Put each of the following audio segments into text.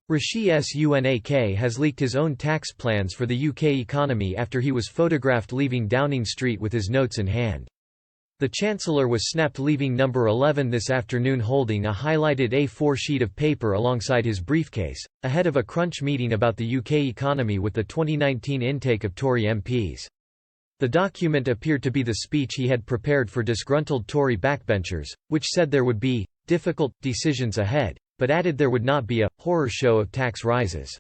Rishi Sunak has leaked his own tax plans for the UK economy after he was photographed leaving Downing Street with his notes in hand. The Chancellor was snapped leaving number 11 this afternoon holding a highlighted A4 sheet of paper alongside his briefcase, ahead of a crunch meeting about the UK economy with the 2019 intake of Tory MPs. The document appeared to be the speech he had prepared for disgruntled Tory backbenchers, which said there would be difficult decisions ahead, but added there would not be a horror show of tax rises.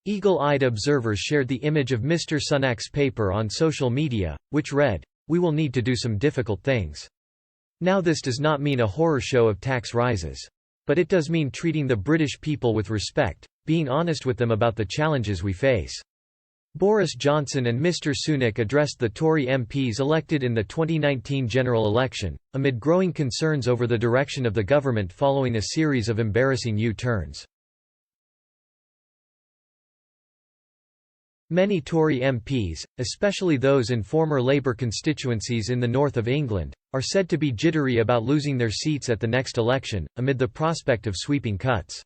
Eagle-eyed observers shared the image of Mr. Sunak's paper on social media, which read, "We will need to do some difficult things." Now this does not mean a horror show of tax rises. But it does mean treating the British people with respect, being honest with them about the challenges we face. Boris Johnson and Mr. Sunak addressed the Tory MPs elected in the 2019 general election, amid growing concerns over the direction of the government following a series of embarrassing U-turns. Many Tory MPs, especially those in former Labour constituencies in the north of England, are said to be jittery about losing their seats at the next election, amid the prospect of sweeping cuts.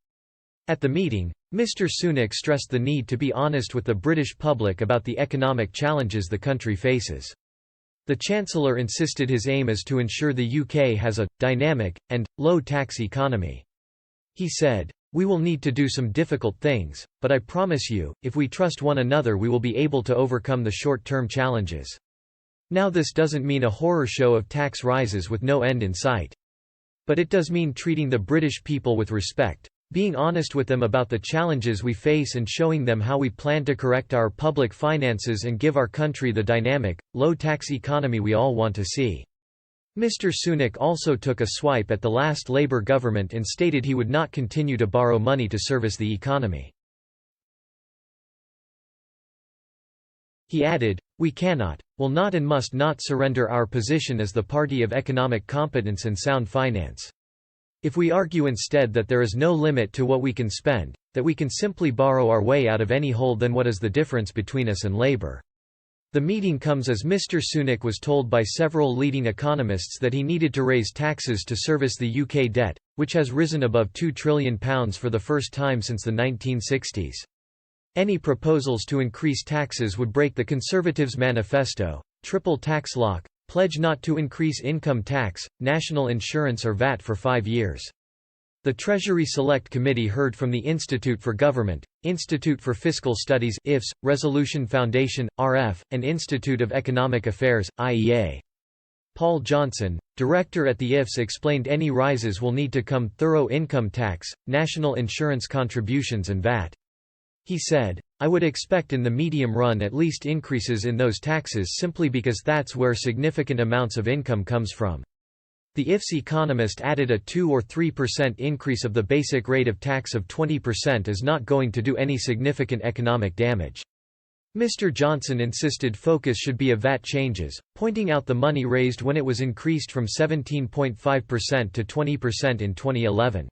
At the meeting, Mr. Sunak stressed the need to be honest with the British public about the economic challenges the country faces. The Chancellor insisted his aim is to ensure the UK has a dynamic and low-tax economy. He said, "We will need to do some difficult things, but I promise you, if we trust one another we will be able to overcome the short-term challenges." Now this doesn't mean a horror show of tax rises with no end in sight. But it does mean treating the British people with respect, being honest with them about the challenges we face and showing them how we plan to correct our public finances and give our country the dynamic, low-tax economy we all want to see. Mr. Sunak also took a swipe at the last Labour government and stated he would not continue to borrow money to service the economy. He added, "We cannot, will not and must not surrender our position as the party of economic competence and sound finance. If we argue instead that there is no limit to what we can spend, that we can simply borrow our way out of any hole, then what is the difference between us and Labour?" The meeting comes as Mr. Sunak was told by several leading economists that he needed to raise taxes to service the UK debt, which has risen above £2 trillion for the first time since the 1960s. Any proposals to increase taxes would break the Conservatives' manifesto, triple tax lock, pledge not to increase income tax, national insurance or VAT for 5 years. The Treasury Select Committee heard from the Institute for Government, Institute for Fiscal Studies (IFS), Resolution Foundation (RF), and Institute of Economic Affairs (IEA). Paul Johnson, director at the IFS, explained any rises will need to come thorough income tax, national insurance contributions and VAT. He said, "I would expect in the medium run at least increases in those taxes simply because that's where significant amounts of income comes from." The IFS economist added a 2 or 3% increase of the basic rate of tax of 20% is not going to do any significant economic damage. Mr. Johnson insisted focus should be of VAT changes, pointing out the money raised when it was increased from 17.5% to 20% in 2011.